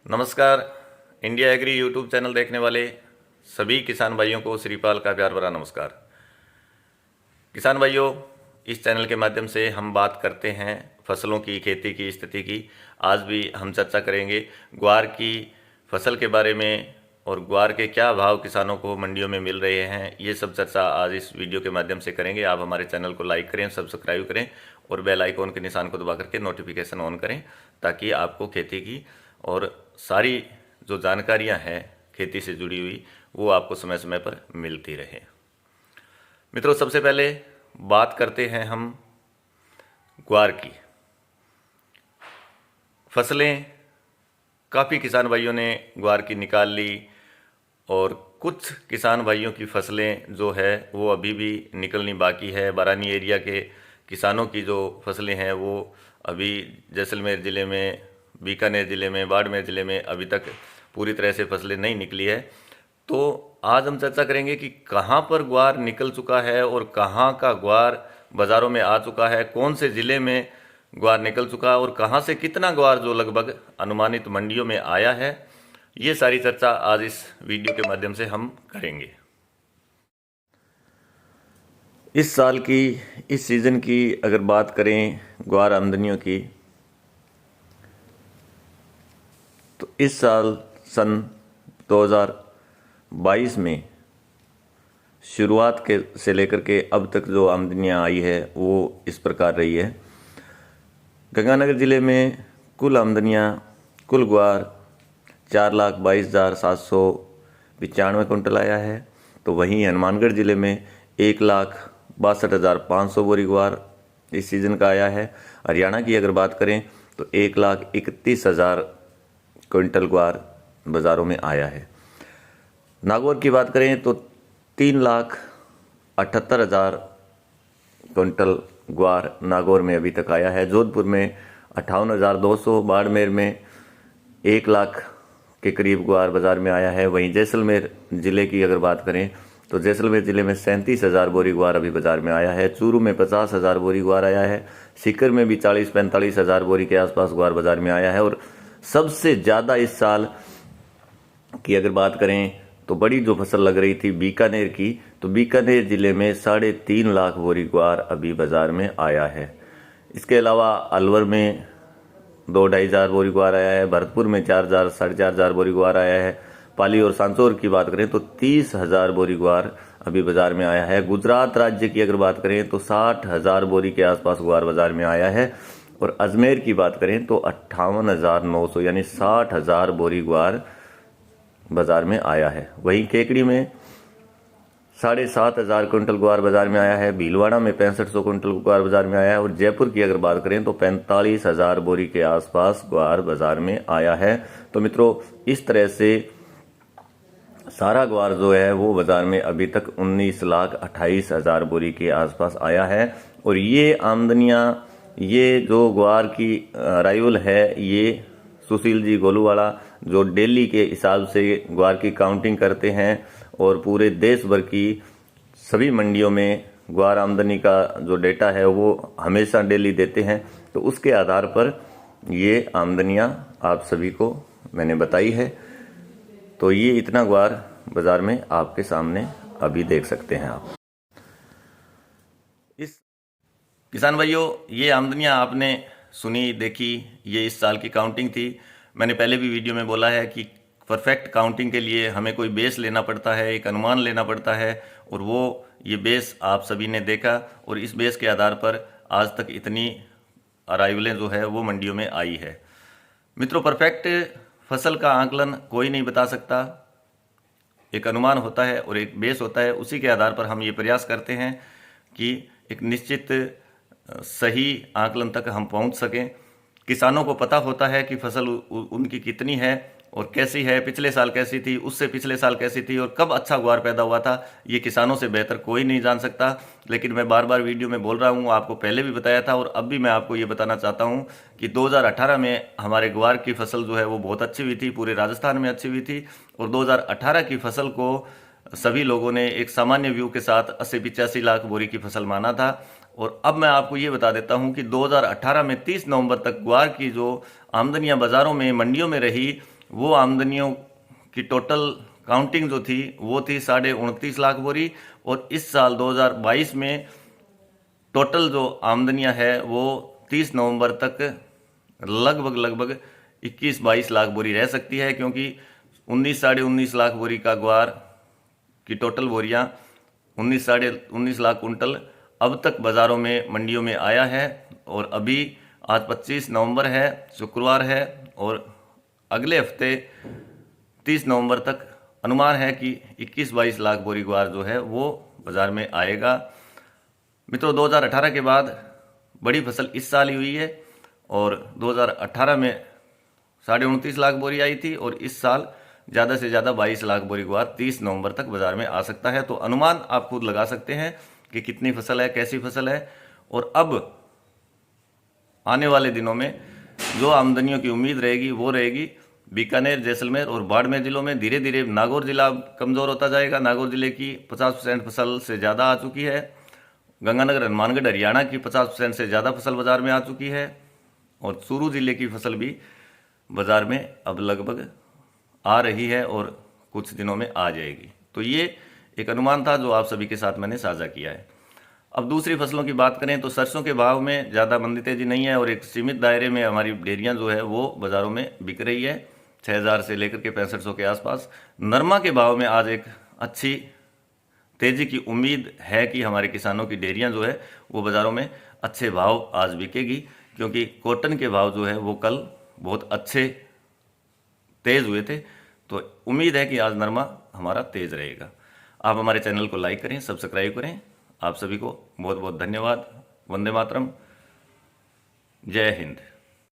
नमस्कार। India agree YouTube channel देखने वाले सभी किसान भाइयों को श्रीपाल का प्यार भरा नमस्कार। किसान भाइयों, इस चैनल के माध्यम से हम बात करते हैं फसलों की, खेती की स्थिति की। आज भी हम चर्चा करेंगे ग्वार की फसल के बारे में और ग्वार के क्या भाव किसानों को मंडियों में मिल रहे हैं। ये सब चर्चा आज इस वीडियो के माध्यम से करेंगे। आप हमारे चैनल को लाइक करें, सब्सक्राइब करें और बेल आइकॉन के निशान को दबा करके नोटिफिकेशन ऑन करें, ताकि आपको खेती की और सारी जो जानकारियां हैं खेती से जुड़ी हुई वो आपको समय समय पर मिलती रहे। मित्रों, सबसे पहले बात करते हैं हम ग्वार की। फसलें काफ़ी किसान भाइयों ने ग्वार की निकाल ली और कुछ किसान भाइयों की फसलें जो है वो अभी भी निकलनी बाकी है। बारानी एरिया के किसानों की जो फसलें हैं वो अभी जैसलमेर ज़िले में, बीकानेर ज़िले में, बाड़मेर ज़िले में अभी तक पूरी तरह से फसलें नहीं निकली है। तो आज हम चर्चा करेंगे कि कहाँ पर ग्वार निकल चुका है और कहाँ का ग्वार बाज़ारों में आ चुका है, कौन से ज़िले में ग्वार निकल चुका है और कहाँ से कितना ग्वार जो लगभग अनुमानित मंडियों में आया है। ये सारी चर्चा आज इस वीडियो के माध्यम से हम करेंगे। इस साल की, इस सीज़न की अगर बात करें ग्वार आमदनियों की, तो इस साल सन 2022 में शुरुआत के से लेकर के अब तक जो आमदनियाँ आई है वो इस प्रकार रही है। गंगानगर ज़िले में कुल आमदनियाँ, कुल ग्वार 4,22,795 कुंटल आया है। तो वहीं हनुमानगढ़ ज़िले में 1,62,500 बोरी ग्वार इस सीज़न का आया है। हरियाणा की अगर बात करें तो 1,31,000 क्विंटल ग्वार बाज़ारों में आया है। नागौर की बात करें तो 3,78,000 क्विंटल ग्वार नागौर में अभी तक आया है। जोधपुर में 58,200, बाड़मेर में 1 लाख के करीब ग्वार बाज़ार में आया है। वहीं जैसलमेर ज़िले की अगर बात करें तो जैसलमेर ज़िले में 37,000 बोरी ग्वार अभी बाज़ार में आया है। चूरू में 50,000 बोरी ग्वार आया है। सीकर में भी 40-45,000 बोरी के आसपास ग्वार बाज़ार में आया है। और सबसे ज़्यादा इस साल की अगर बात करें तो बड़ी जो फसल लग रही थी बीकानेर की, तो बीकानेर ज़िले में 3.5 लाख बोरी ग्वार अभी बाज़ार में आया है। इसके अलावा अलवर में 2-2,500 बोरी ग्वार आया है। भरतपुर में 4,000-4,500 बोरी ग्वार आया है। पाली और सांचौर की बात करें तो 30,000 बोरी ग्वार अभी बाज़ार में आया है। गुजरात राज्य की अगर बात करें तो 60,000 बोरी के आसपास ग्वार बाज़ार में आया है। और अजमेर की बात करें तो 58,900 यानी 60,000 बोरी ग्वार बाज़ार में आया है। वहीं केकड़ी में 7,500 कुंटल ग्वार बाज़ार में आया है। भीलवाड़ा में 6500 कुंटल ग्वार बाज़ार में आया है। और जयपुर की अगर बात करें तो 45,000 बोरी के आसपास ग्वार बाज़ार में आया है। तो मित्रों, इस तरह से सारा ग्वार जो है वो बाज़ार में अभी तक 19,28,000 बोरी के आसपास आया है। और ये आमदनियाँ, ये जो ग्वार की अराइवल है, ये सुशील जी गोलूवाला जो डेली के हिसाब से ग्वार की काउंटिंग करते हैं और पूरे देश भर की सभी मंडियों में ग्वार आमदनी का जो डेटा है वो हमेशा डेली देते हैं। तो उसके आधार पर ये आमदनियां आप सभी को मैंने बताई है। तो ये इतना ग्वार बाज़ार में आपके सामने अभी देख सकते हैं आप। इस किसान भाइयों, ये आमदनियां आपने सुनी, देखी, ये इस साल की काउंटिंग थी। मैंने पहले भी वीडियो में बोला है कि परफेक्ट काउंटिंग के लिए हमें कोई बेस लेना पड़ता है, एक अनुमान लेना पड़ता है, और वो ये बेस आप सभी ने देखा और इस बेस के आधार पर आज तक इतनी अराइवलें जो है वो मंडियों में आई है। मित्रों, परफेक्ट फसल का आकलन कोई नहीं बता सकता। एक अनुमान होता है और एक बेस होता है, उसी के आधार पर हम ये प्रयास करते हैं कि एक निश्चित सही आकलन तक हम पहुंच सकें। किसानों को पता होता है कि फसल उनकी कितनी है और कैसी है, पिछले साल कैसी थी, उससे पिछले साल कैसी थी और कब अच्छा ग्वार पैदा हुआ था। ये किसानों से बेहतर कोई नहीं जान सकता। लेकिन मैं बार बार वीडियो में बोल रहा हूँ, आपको पहले भी बताया था और अब भी मैं आपको ये बताना चाहता हूँ कि 2018 में हमारे ग्वार की फसल जो है वो बहुत अच्छी हुई थी, पूरे राजस्थान में अच्छी हुई थी। और 2018 की फसल को सभी लोगों ने एक सामान्य व्यू के साथ 80-85 लाख बोरी की फसल माना था। और अब मैं आपको ये बता देता हूं कि 2018 में 30 नवंबर तक ग्वार की जो आमदनियां बाज़ारों में, मंडियों में रही वो आमदनियों की टोटल काउंटिंग जो थी वो थी 29.5 लाख बोरी, और इस साल 2022 में टोटल जो आमदनियां है वो 30 नवंबर तक लगभग 21-22 लाख बोरी रह सकती है, क्योंकि 19-19.5 लाख बोरी का ग्वार की टोटल बोरियां 19-19.5 लाख कुंटल अब तक बाज़ारों में मंडियों में आया है। और अभी आज 25 नवंबर है, शुक्रवार है, और अगले हफ्ते 30 नवंबर तक अनुमान है कि 21-22 लाख बोरी ग्वार जो है वो बाज़ार में आएगा। मित्रों, 2018 के बाद बड़ी फसल इस साल ही हुई है, और 2018 में 29.5 लाख बोरी आई थी, और इस साल ज़्यादा से ज़्यादा 22 लाख बोरी ग्वार 30 नवंबर तक बाजार में आ सकता है। तो अनुमान आप खुद लगा सकते हैं कि कितनी फसल है, कैसी फसल है। और अब आने वाले दिनों में जो आमदनियों की उम्मीद रहेगी वो रहेगी बीकानेर, जैसलमेर और बाड़मेर जिलों में। धीरे धीरे नागौर जिला कमज़ोर होता जाएगा। नागौर जिले की 50% फसल से ज़्यादा आ चुकी है। गंगानगर, हनुमानगढ़, हरियाणा की 50% से ज़्यादा फसल बाज़ार में आ चुकी है, और चूरू जिले की फसल भी बाज़ार में अब लगभग आ रही है और कुछ दिनों में आ जाएगी। तो ये एक अनुमान था जो आप सभी के साथ मैंने साझा किया है। अब दूसरी फसलों की बात करें तो सरसों के भाव में ज़्यादा मंदी तेजी नहीं है, और एक सीमित दायरे में हमारी डेयरियाँ जो है वो बाज़ारों में बिक रही है, 6,000 से लेकर के 6500 के आसपास। नरमा के भाव में आज एक अच्छी तेजी की उम्मीद है कि हमारे किसानों की डेयरियाँ जो है वो बाज़ारों में अच्छे भाव आज बिकेगी, क्योंकि कॉटन के भाव जो है वो कल बहुत अच्छे तेज़ हुए थे। तो उम्मीद है कि आज नरमा हमारा तेज़ रहेगा। आप हमारे चैनल को लाइक करें, सब्सक्राइब करें। आप सभी को बहुत बहुत धन्यवाद। वंदे मातरम। जय हिंद।